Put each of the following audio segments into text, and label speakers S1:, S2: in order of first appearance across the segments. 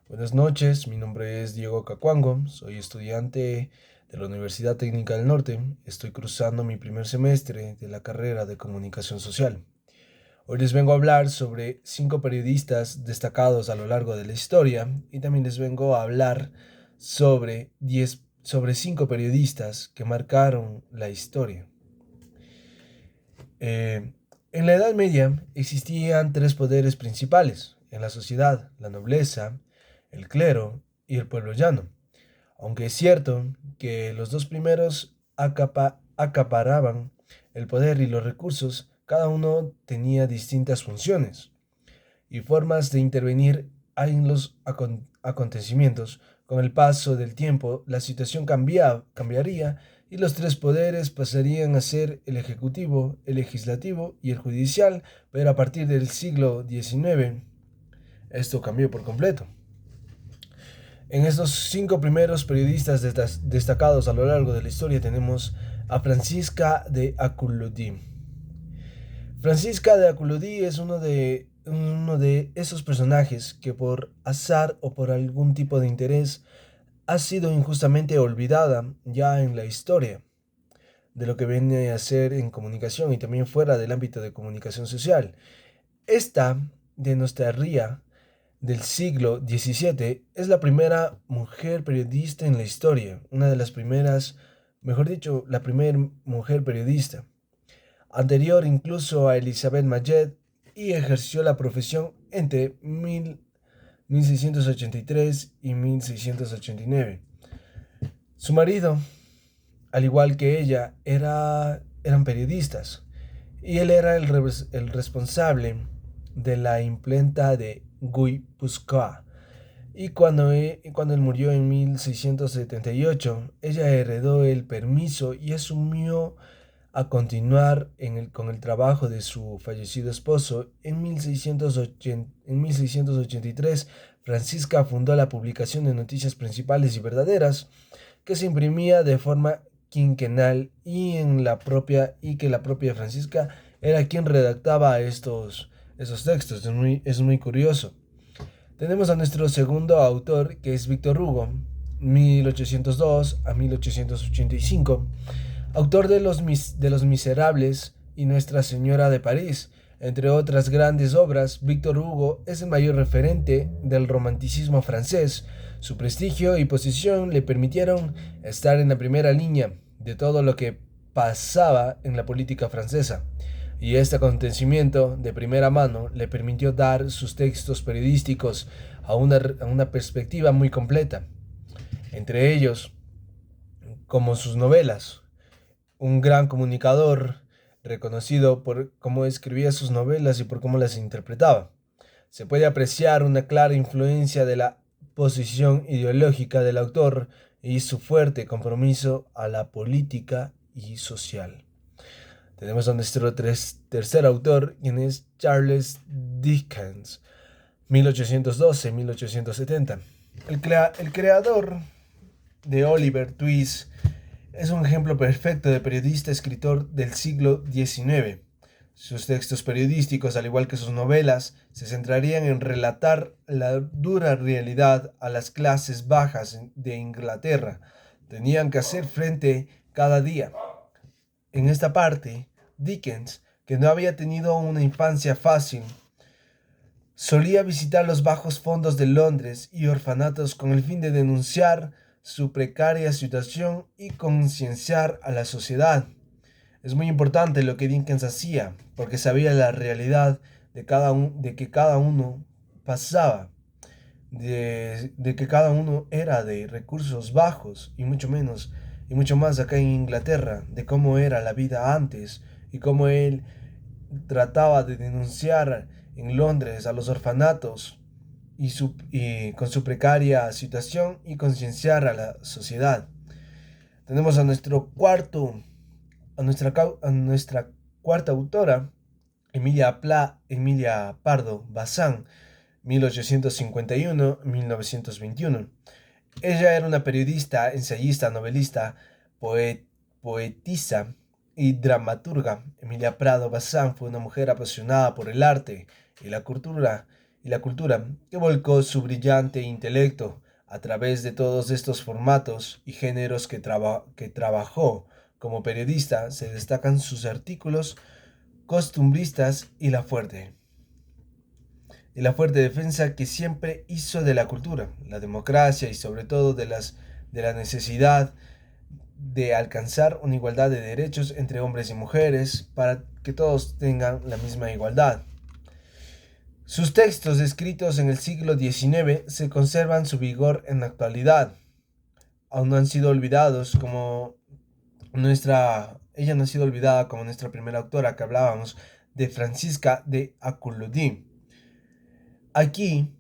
S1: Buenas noches, mi nombre es Diego Cacuango, soy estudiante de la Universidad Técnica del Norte. Estoy cursando mi primer semestre de la carrera de Comunicación Social. Hoy les vengo a hablar sobre 5 periodistas destacados a lo largo de la historia y también les vengo a hablar sobre 5 periodistas que marcaron la historia. Eh, en la Edad Media existían 3 poderes principales en la sociedad: la nobleza, el clero y el pueblo llano. Aunque es cierto que los dos primeros acaparaban el poder y los recursos, cada uno tenía distintas funciones y formas de intervenir en los acontecimientos. Con el paso del tiempo, la situación cambiaría y los 3 poderes pasarían a ser el ejecutivo, el legislativo y el judicial, pero a partir del siglo XIX esto cambió por completo. En estos 5 primeros periodistas destacados a lo largo de la historia tenemos a Francisca de Aculudí. Francisca de Aculudí es uno de esos personajes que por azar o por algún tipo de interés ha sido injustamente olvidada ya en la historia de lo que viene a ser en comunicación y también fuera del ámbito de comunicación social. Esta de nuestra ría del siglo XVII es la primera mujer periodista en la historia, una de las primeras, mejor dicho, la primera mujer periodista, anterior incluso a Elizabeth Mayet, y ejerció la profesión entre 1683 y 1689. Su marido, al igual que ella, eran periodistas y él era el responsable de la imprenta de Guipúzcoa. Y cuando él murió en 1678, ella heredó el permiso y asumió a continuar con el trabajo de su fallecido esposo. En 1683, Francisca fundó la publicación de Noticias Principales y Verdaderas, que se imprimía de forma quinquenal y que la propia Francisca era quien redactaba esos textos. Es muy curioso. Tenemos a nuestro segundo autor, que es Víctor Hugo, 1802 a 1885, autor de Los Miserables y Nuestra Señora de París. Entre otras grandes obras, Víctor Hugo es el mayor referente del romanticismo francés. Su prestigio y posición le permitieron estar en la primera línea de todo lo que pasaba en la política francesa, y este acontecimiento de primera mano le permitió dar sus textos periodísticos a una perspectiva muy completa, entre ellos como sus novelas. Un gran comunicador, reconocido por cómo escribía sus novelas y por cómo las interpretaba. Se puede apreciar una clara influencia de la posición ideológica del autor y su fuerte compromiso a la política y social. Tenemos a nuestro tercer autor, quien es Charles Dickens, 1812-1870. El creador de Oliver Twist es un ejemplo perfecto de periodista escritor del siglo XIX. Sus textos periodísticos, al igual que sus novelas, se centrarían en relatar la dura realidad a las clases bajas de Inglaterra. Tenían que hacer frente cada día. En esta parte, Dickens, que no había tenido una infancia fácil, solía visitar los bajos fondos de Londres y orfanatos con el fin de denunciar su precaria situación y concienciar a la sociedad. Es muy importante lo que Dickens hacía, porque sabía la realidad de que cada uno pasaba, de que cada uno era de recursos bajos y mucho más acá en Inglaterra, de cómo era la vida antes y cómo él trataba de denunciar en Londres a los orfanatos y con su precaria situación y concienciar a la sociedad. Tenemos a nuestra cuarta autora, Emilia Pardo Bazán, 1851-1921. Ella era una periodista, ensayista, novelista, poetisa y dramaturga. Emilia Prado Bazán fue una mujer apasionada por el arte y la cultura y la cultura, que volcó su brillante intelecto a través de todos estos formatos y géneros que trabajó como periodista. Se destacan sus artículos costumbristas y la fuerte defensa que siempre hizo de la cultura, la democracia y sobre todo de la necesidad de alcanzar una igualdad de derechos entre hombres y mujeres para que todos tengan la misma igualdad. Sus textos escritos en el siglo XIX se conservan su vigor en la actualidad. Aún no han sido olvidados como ella no ha sido olvidada como nuestra primera autora que hablábamos de Francisca de Aculudí. Aquí,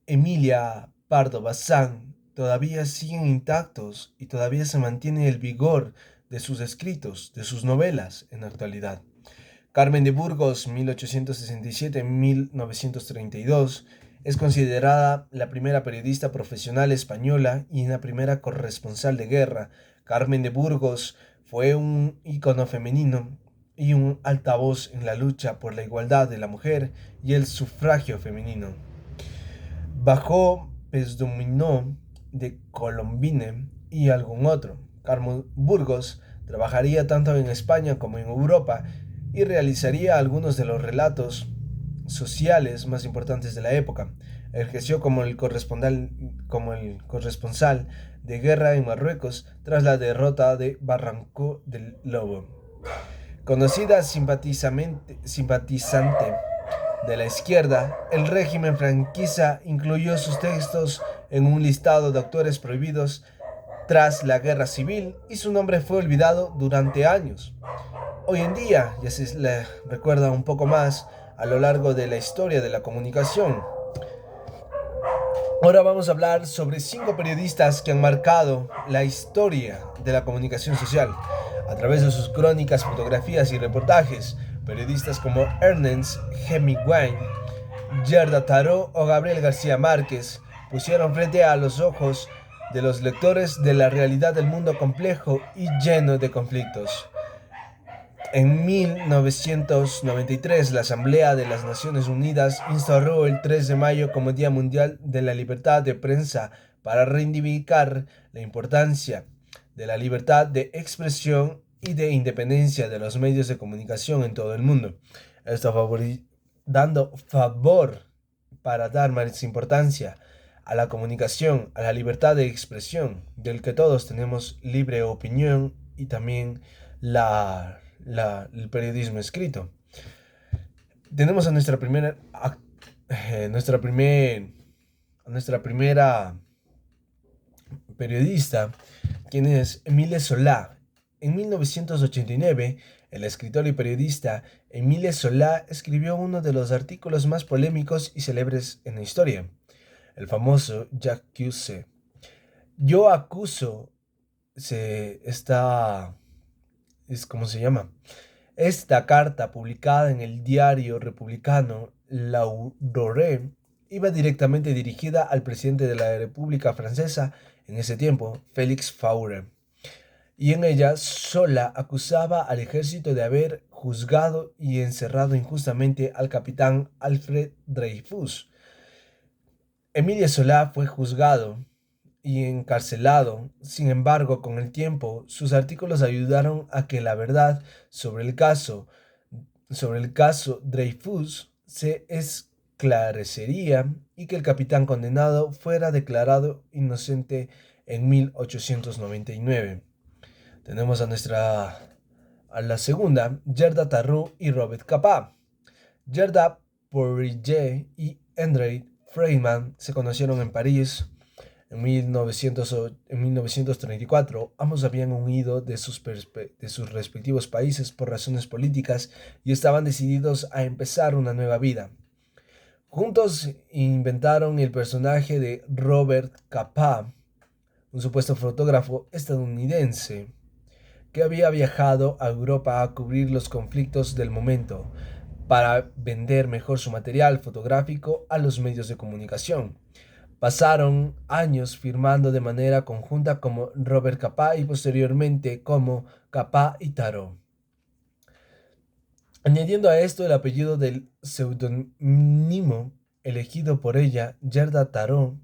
S1: Emilia Pardo Bazán todavía siguen intactos y todavía se mantiene el vigor de sus escritos, de sus novelas en la actualidad. Carmen de Burgos, 1867-1932, es considerada la primera periodista profesional española y la primera corresponsal de guerra. Carmen de Burgos fue un ícono femenino y un altavoz en la lucha por la igualdad de la mujer y el sufragio femenino. Bajo pseudónimo de Colombine y algún otro, Carmen Burgos trabajaría tanto en España como en Europa y realizaría algunos de los relatos sociales más importantes de la época. Ejerció como el corresponsal de guerra en Marruecos tras la derrota de Barranco del Lobo. Conocida simpatizante de la izquierda, el régimen franquista incluyó sus textos en un listado de autores prohibidos tras la guerra civil y su nombre fue olvidado durante años. Hoy en día ya se le recuerda un poco más a lo largo de la historia de la comunicación. Ahora vamos a hablar sobre 5 periodistas que han marcado la historia de la comunicación social. A través de sus crónicas, fotografías y reportajes, periodistas como Ernest Hemingway, Gerda Taro o Gabriel García Márquez pusieron frente a los ojos de los lectores de la realidad del mundo complejo y lleno de conflictos. En 1993, la Asamblea de las Naciones Unidas instauró el 3 de mayo como Día Mundial de la Libertad de Prensa para reivindicar la importancia de la libertad de expresión y de independencia de los medios de comunicación en todo el mundo. Esto dando favor para dar más importancia a la comunicación, a la libertad de expresión, del que todos tenemos libre opinión y también el periodismo escrito. Tenemos a nuestra primera periodista, quien es Émile Zola. En 1989, el escritor y periodista Émile Zola escribió uno de los artículos más polémicos y célebres en la historia, el famoso J'accuse. Yo acuso ¿cómo se llama? Esta carta, publicada en el diario republicano L'Aurore, iba directamente dirigida al presidente de la República Francesa en ese tiempo, Félix Faure, y en ella Zola acusaba al ejército de haber juzgado y encerrado injustamente al capitán Alfred Dreyfus. Émile Zola fue juzgado y encarcelado. Sin embargo, con el tiempo, sus artículos ayudaron a que la verdad sobre el caso Dreyfus se esclarecería y que el capitán condenado fuera declarado inocente en 1899. Tenemos a la segunda, Gerda Taro y Robert Capa. Gerda Poirier y André Freeman se conocieron en París en 1934. Ambos habían huido de sus respectivos países por razones políticas y estaban decididos a empezar una nueva vida. Juntos inventaron el personaje de Robert Capa, un supuesto fotógrafo estadounidense que había viajado a Europa a cubrir los conflictos del momento para vender mejor su material fotográfico a los medios de comunicación. Pasaron años firmando de manera conjunta como Robert Capa y posteriormente como Capa y Taro, añadiendo a esto el apellido del seudónimo elegido por ella, Gerda Taro,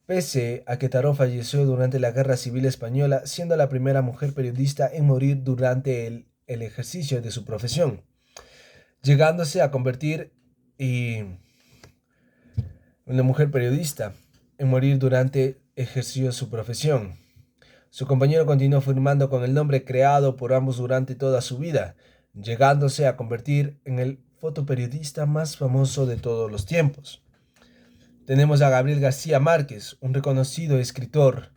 S1: pese a que Taro falleció durante la Guerra Civil Española, siendo la primera mujer periodista en morir durante el ejercicio de su profesión, llegándose a convertir en una mujer periodista en morir durante ejerció su profesión. Su compañero continuó firmando con el nombre creado por ambos durante toda su vida, llegándose a convertir en el fotoperiodista más famoso de todos los tiempos. Tenemos a Gabriel García Márquez, un reconocido escritor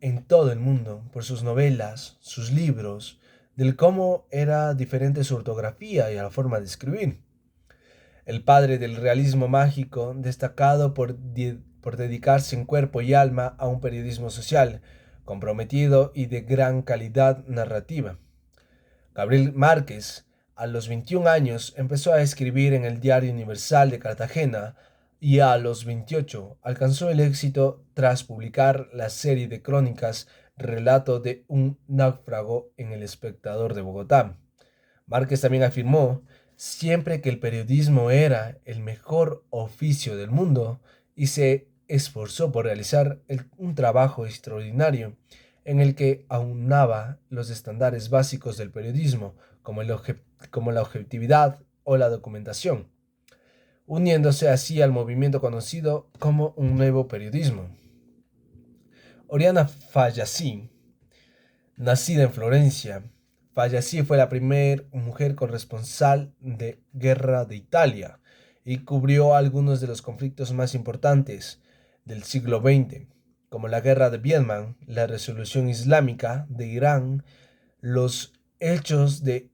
S1: en todo el mundo por sus novelas, sus libros, del cómo era diferente su ortografía y la forma de escribir. El padre del realismo mágico, destacado por dedicarse en cuerpo y alma a un periodismo social, comprometido y de gran calidad narrativa. Gabriel Márquez, a los 21 años, empezó a escribir en el Diario Universal de Cartagena y a los 28 alcanzó el éxito tras publicar la serie de crónicas Relato de un náufrago en El Espectador de Bogotá. Márquez también afirmó siempre que el periodismo era el mejor oficio del mundo y se esforzó por realizar un trabajo extraordinario en el que aunaba los estándares básicos del periodismo, como la objetividad o la documentación, uniéndose así al movimiento conocido como un nuevo periodismo. Oriana Fallaci, nacida en Florencia, Fallaci fue la primera mujer corresponsal de guerra de Italia y cubrió algunos de los conflictos más importantes del siglo XX, como la guerra de Vietnam, la Revolución Islámica de Irán, los hechos de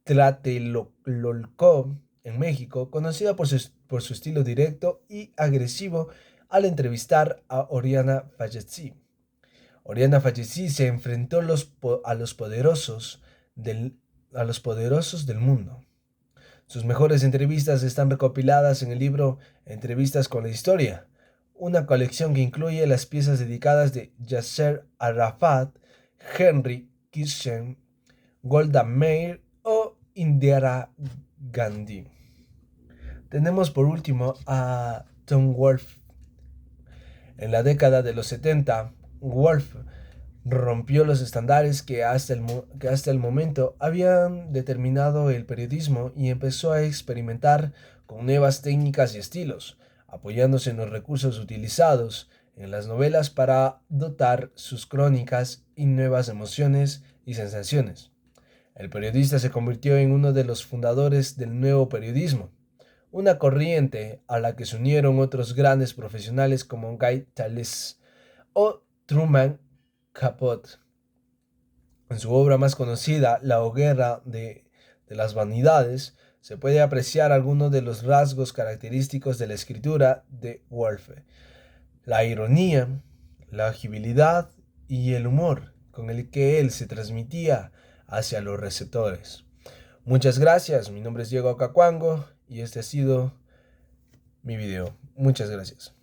S1: Tlatelolco en México, conocida por su estilo directo y agresivo al entrevistar a Oriana Fallaci. Oriana Fallaci se enfrentó a los poderosos del mundo. Sus mejores entrevistas están recopiladas en el libro Entrevistas con la Historia, una colección que incluye las piezas dedicadas de Yasser Arafat, Henry Kissinger, Golda Meir o Indira Gandhi. Tenemos por último a Tom Wolfe. En la década de los 70, Wolfe rompió los estándares que hasta el momento habían determinado el periodismo y empezó a experimentar con nuevas técnicas y estilos, apoyándose en los recursos utilizados en las novelas para dotar sus crónicas y nuevas emociones y sensaciones. El periodista se convirtió en uno de los fundadores del nuevo periodismo, una corriente a la que se unieron otros grandes profesionales como Guy Talese o Truman Capote. En su obra más conocida, La hoguera de las vanidades, se puede apreciar algunos de los rasgos característicos de la escritura de Wolfe: la ironía, la agilidad y el humor con el que él se transmitía hacia los receptores. Muchas gracias, mi nombre es Diego Cacuango y este ha sido mi video. Muchas gracias.